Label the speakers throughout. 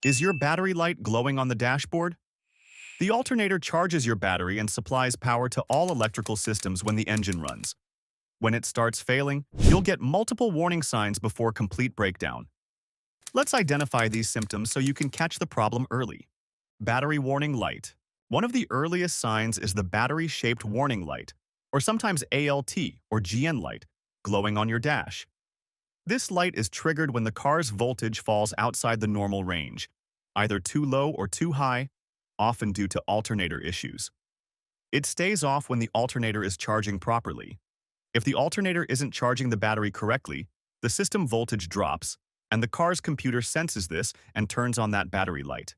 Speaker 1: Is your battery light glowing on the dashboard? The alternator charges your battery and supplies power to all electrical systems when the engine runs. When it starts failing, you'll get multiple warning signs before complete breakdown. Let's identify these symptoms so you can catch the problem early. Battery warning light. One of the earliest signs is the battery-shaped warning light, or sometimes ALT or GN light, glowing on your dash. This light is triggered when the car's voltage falls outside the normal range, either too low or too high, often due to alternator issues. It stays off when the alternator is charging properly. If the alternator isn't charging the battery correctly, the system voltage drops, and the car's computer senses this and turns on that battery light.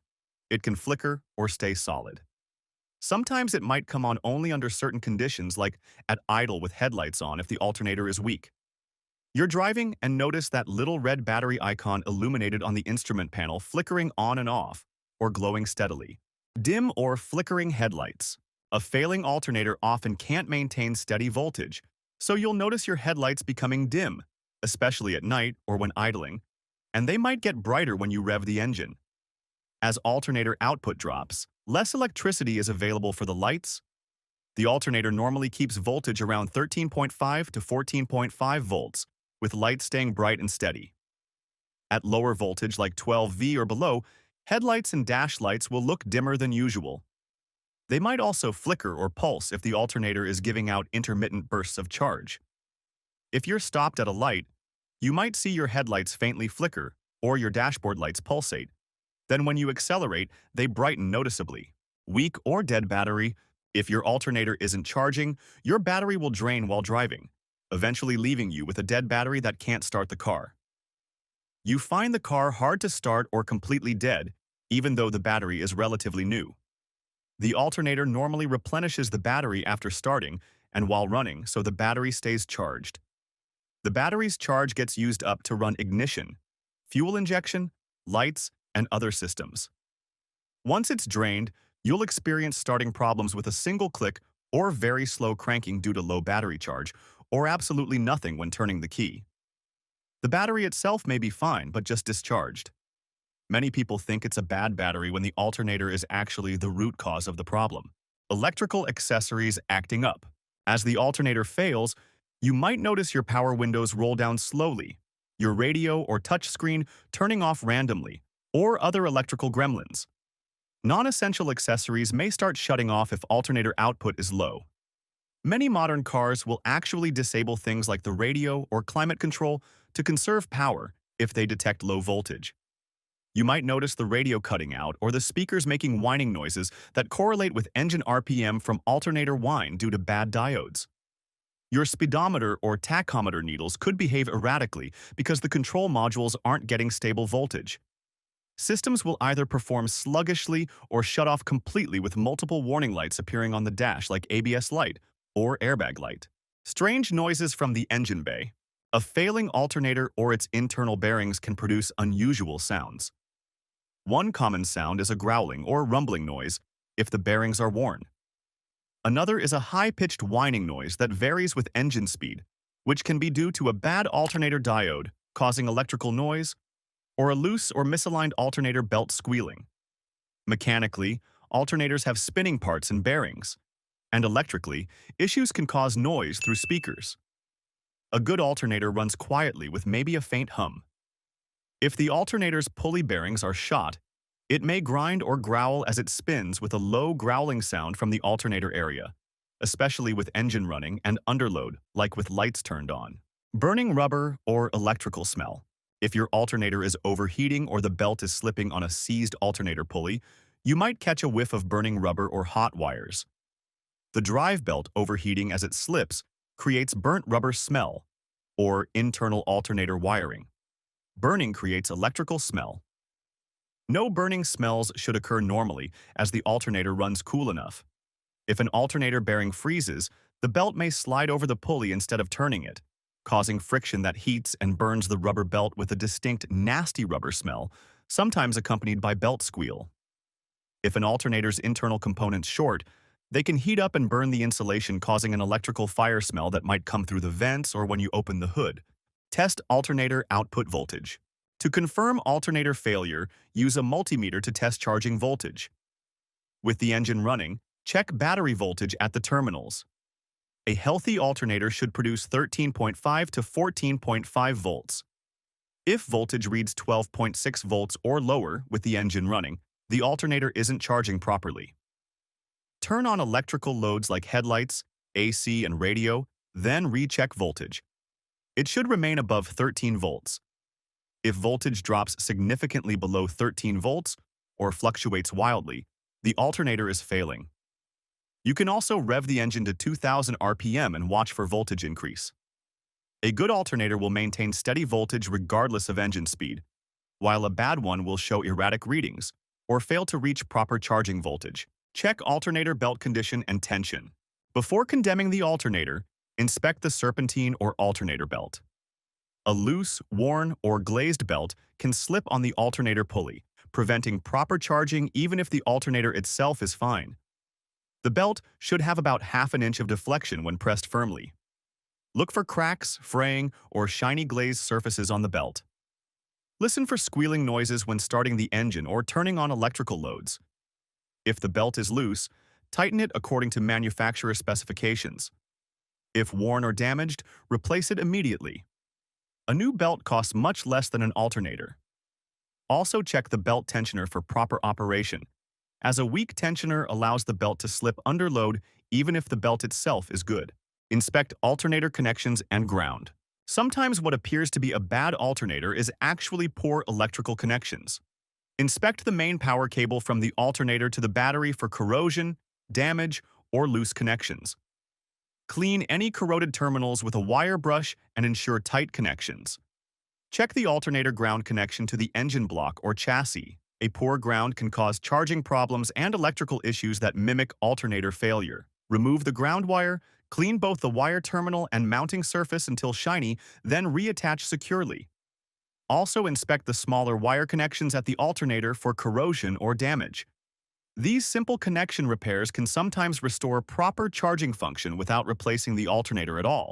Speaker 1: It can flicker or stay solid. Sometimes it might come on only under certain conditions, like at idle with headlights on if the alternator is weak. You're driving and notice that little red battery icon illuminated on the instrument panel flickering on and off, or glowing steadily. Dim or flickering headlights. A failing alternator often can't maintain steady voltage, so you'll notice your headlights becoming dim, especially at night or when idling, and they might get brighter when you rev the engine. As alternator output drops, less electricity is available for the lights. The alternator normally keeps voltage around 13.5 to 14.5 volts, with lights staying bright and steady. At lower voltage like 12V or below, headlights and dash lights will look dimmer than usual. They might also flicker or pulse if the alternator is giving out intermittent bursts of charge. If you're stopped at a light, you might see your headlights faintly flicker or your dashboard lights pulsate. Then when you accelerate, they brighten noticeably. Weak or dead battery. If your alternator isn't charging, your battery will drain while driving, eventually leaving you with a dead battery that can't start the car. You find the car hard to start or completely dead, even though the battery is relatively new. The alternator normally replenishes the battery after starting and while running, so the battery stays charged. The battery's charge gets used up to run ignition, fuel injection, lights, and other systems. Once it's drained, you'll experience starting problems with a single click or very slow cranking due to low battery charge, or absolutely nothing when turning the key. The battery itself may be fine, but just discharged. Many people think it's a bad battery when the alternator is actually the root cause of the problem. Electrical accessories acting up. As the alternator fails, you might notice your power windows roll down slowly, your radio or touchscreen turning off randomly, or other electrical gremlins. Non-essential accessories may start shutting off if alternator output is low. Many modern cars will actually disable things like the radio or climate control to conserve power if they detect low voltage. You might notice the radio cutting out or the speakers making whining noises that correlate with engine RPM from alternator whine due to bad diodes. Your speedometer or tachometer needles could behave erratically because the control modules aren't getting stable voltage. Systems will either perform sluggishly or shut off completely with multiple warning lights appearing on the dash like ABS light or airbag light. Strange noises from the engine bay. A failing alternator or its internal bearings can produce unusual sounds. One common sound is a growling or rumbling noise if the bearings are worn. Another is a high-pitched whining noise that varies with engine speed, which can be due to a bad alternator diode causing electrical noise, or a loose or misaligned alternator belt squealing. Mechanically, alternators have spinning parts and bearings, and electrically, issues can cause noise through speakers. A good alternator runs quietly with maybe a faint hum. If the alternator's pulley bearings are shot, it may grind or growl as it spins with a low growling sound from the alternator area, especially with engine running and underload, like with lights turned on. Burning rubber or electrical smell. If your alternator is overheating or the belt is slipping on a seized alternator pulley, you might catch a whiff of burning rubber or hot wires. The drive belt overheating as it slips creates burnt rubber smell, or internal alternator wiring. Burning creates electrical smell. No burning smells should occur normally as the alternator runs cool enough. If an alternator bearing freezes, the belt may slide over the pulley instead of turning it, causing friction that heats and burns the rubber belt with a distinct nasty rubber smell, sometimes accompanied by belt squeal. If an alternator's internal components short, they can heat up and burn the insulation, causing an electrical fire smell that might come through the vents or when you open the hood. Test alternator output voltage. To confirm alternator failure, use a multimeter to test charging voltage. With the engine running, check battery voltage at the terminals. A healthy alternator should produce 13.5 to 14.5 volts. If voltage reads 12.6 volts or lower with the engine running, the alternator isn't charging properly. Turn on electrical loads like headlights, AC, and radio, then recheck voltage. It should remain above 13 volts. If voltage drops significantly below 13 volts or fluctuates wildly, the alternator is failing. You can also rev the engine to 2000 RPM and watch for voltage increase. A good alternator will maintain steady voltage regardless of engine speed, while a bad one will show erratic readings or fail to reach proper charging voltage. Check alternator belt condition and tension. Before condemning the alternator, inspect the serpentine or alternator belt. A loose, worn, or glazed belt can slip on the alternator pulley, preventing proper charging even if the alternator itself is fine. The belt should have about half an inch of deflection when pressed firmly. Look for cracks, fraying, or shiny glazed surfaces on the belt. Listen for squealing noises when starting the engine or turning on electrical loads. If the belt is loose, tighten it according to manufacturer specifications. If worn or damaged, replace it immediately. A new belt costs much less than an alternator. Also check the belt tensioner for proper operation, as a weak tensioner allows the belt to slip under load even if the belt itself is good. Inspect alternator connections and ground. Sometimes what appears to be a bad alternator is actually poor electrical connections. Inspect the main power cable from the alternator to the battery for corrosion, damage, or loose connections. Clean any corroded terminals with a wire brush and ensure tight connections. Check the alternator ground connection to the engine block or chassis. A poor ground can cause charging problems and electrical issues that mimic alternator failure. Remove the ground wire, clean both the wire terminal and mounting surface until shiny, then reattach securely. Also inspect the smaller wire connections at the alternator for corrosion or damage. These simple connection repairs can sometimes restore proper charging function without replacing the alternator at all.